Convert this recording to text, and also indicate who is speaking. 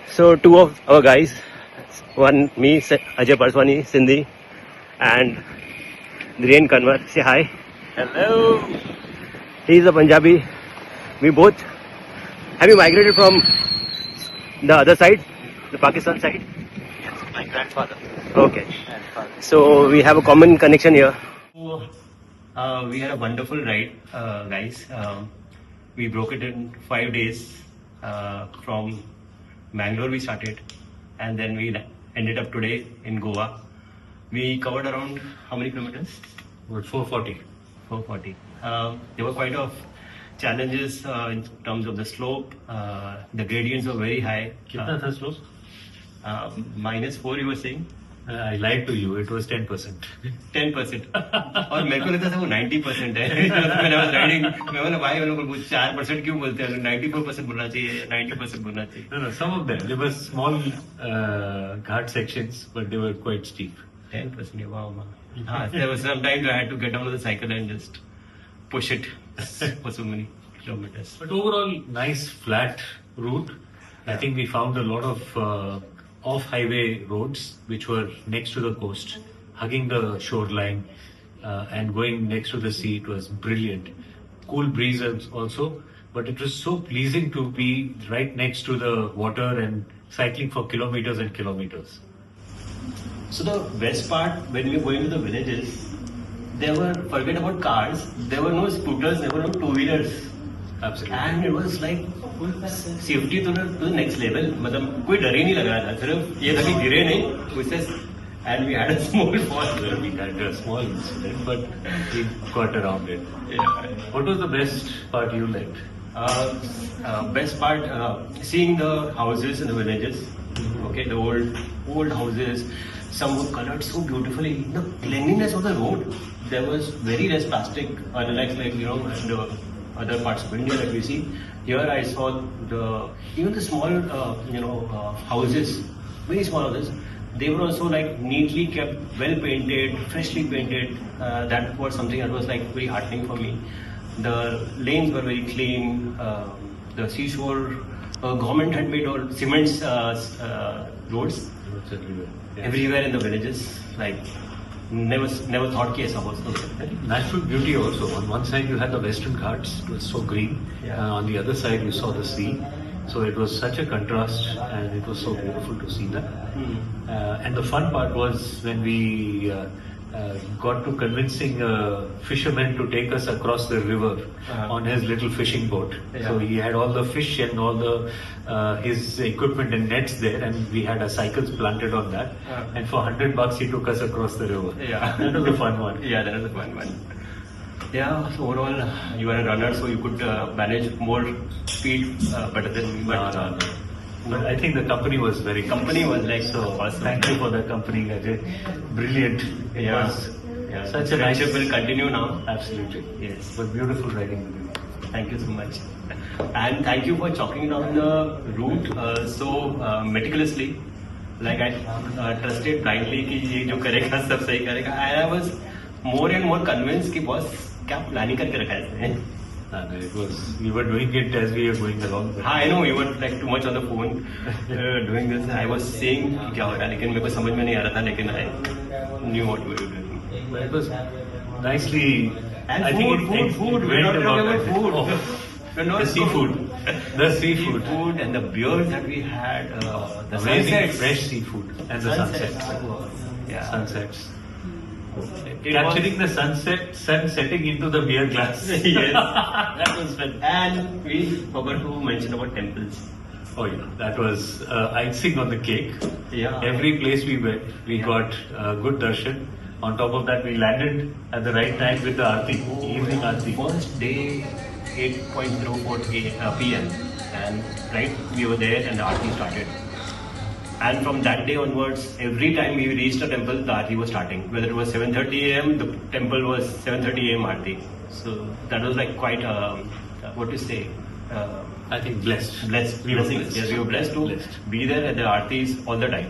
Speaker 1: So two of our guys, one me, Ajay Parswani, Sindhi, and Dhiren Kanwar. Say hi.
Speaker 2: Hello.
Speaker 1: He is a Punjabi. We both. Have you migrated from the other side, the Pakistan side?
Speaker 2: Yes, my grandfather.
Speaker 1: Okay.
Speaker 2: Grandfather.
Speaker 1: So we have a common connection here.
Speaker 2: We had a wonderful ride, guys. We broke it in 5 days. From Mangaluru we started, and then we ended up today in Goa. We covered around how many kilometers?
Speaker 3: About 440.
Speaker 2: 440. There were quite of challenges in terms of the slope. The gradients were very high.
Speaker 3: कितना था slope?
Speaker 2: -4 you were saying?
Speaker 3: I lied to you. It was 10%.
Speaker 2: 10%. और मेरे को लगता था वो 90% है. When I was riding, मैं बोला भाई वो लोग 4% क्यों बोलते हैं? 94% बोलना चाहिए, 90% बोलना चाहिए.
Speaker 3: No, some of them. There were small ghat sections, but they were quite steep.
Speaker 2: 10%. Wow. There was some times I had to get on the cycle and just push it for so many kilometers.
Speaker 3: But overall, nice flat route. I think we found a lot of off-highway roads which were next to the coast, hugging the shoreline and going next to the sea. It was brilliant. Cool breeze also, but it was so pleasing to be right next to the water and cycling for kilometers and kilometers.
Speaker 2: So the best part when we were going to the villages, there were, forget about cars, there were no scooters, there were no two-wheelers.
Speaker 3: Absolutely.
Speaker 2: And it was like safety to the next level. मतलब कोई डर ही नहीं लग रहा था, सिर्फ ये था कि गिरे नहीं, उससे, and we had a small fall.
Speaker 3: We had a small incident, but we got around it.
Speaker 2: Yeah.
Speaker 3: What was the best part you liked?
Speaker 2: Best part, seeing the houses in the villages. Okay, the old houses. Some were colored so beautifully. The cleanliness of the road. There was very less plastic, unlike in the other parts of India that we see. Here I saw even the small houses, very small houses. They were also like neatly kept, well painted, freshly painted. That was something that was like very heartening for me. The lanes were very clean. The seashore government had made all cement roads everywhere in the villages. Like never thought कि ऐसा हो सकता है.
Speaker 3: Natural beauty also. On one side you had the Western Ghats, it was so green.
Speaker 2: Yeah.
Speaker 3: On the other side you saw the sea. So it was such a contrast and it was so beautiful to see that. And the fun part was when we got to convincing a fisherman to take us across the river on his little fishing boat.
Speaker 2: Yeah.
Speaker 3: So he had all the fish and all the his equipment and nets there, and we had our cycles planted on that. And for $100 he took us across the river.
Speaker 2: Yeah.
Speaker 3: That was a fun one.
Speaker 2: Yeah, that was a fun one. Yeah, so overall you are a runner, so you could manage more speed better than me.
Speaker 3: No. But I think the company was very nice.
Speaker 2: Company was like so awesome.
Speaker 3: Thank you for the company, Ajay. Brilliant. It
Speaker 2: Yeah.
Speaker 3: was
Speaker 2: Yeah.
Speaker 3: such a nice.
Speaker 2: Friendship will continue now.
Speaker 3: Absolutely.
Speaker 2: Yes.
Speaker 3: But beautiful riding with you.
Speaker 2: Thank you so much. And thank you for chalking down the route so meticulously. Like I trusted blindly कि ये जो करेगा सब सही करेगा. And I was more and more convinced कि boss क्या planning करके रखा है इसने.
Speaker 3: And it was, we were doing it as we were going along.
Speaker 2: I know you were like too much on the phone doing this. I was saying कि क्या हो रहा है, लेकिन मेरे को समझ में नहीं आ रहा था, लेकिन I knew what we were doing.
Speaker 3: But it was nicely.
Speaker 2: And
Speaker 3: I
Speaker 2: food.
Speaker 3: It
Speaker 2: We're not
Speaker 3: went
Speaker 2: talking
Speaker 3: about
Speaker 2: about food.
Speaker 3: Oh,
Speaker 2: We're not
Speaker 3: the seafood. The seafood.
Speaker 2: Seafood and the beers that we had. The
Speaker 3: Amazing
Speaker 2: sunsets.
Speaker 3: fresh seafood and the sunsets.
Speaker 2: Yeah.
Speaker 3: Sunsets.
Speaker 2: It
Speaker 3: Capturing the sun setting into the beer glass.
Speaker 2: Yes.
Speaker 3: That was fun.
Speaker 2: And we forgot to mention about temples.
Speaker 3: Oh yeah, that was icing on the cake.
Speaker 2: Yeah.
Speaker 3: Every place we went, we got good darshan. On top of that, we landed at the right time with the aarti, evening aarti.
Speaker 2: First day, 8:04 p.m. And right, we were there and the aarti started. And from that day onwards, every time we reached a temple, the aarti was starting. Whether it was 7:30 a.m., the temple was 7:30 a.m. aarti. So that was like quite, what to say?
Speaker 3: I think blessed.
Speaker 2: Blessing. Yes, we were blessed to be there at the aartis all the time.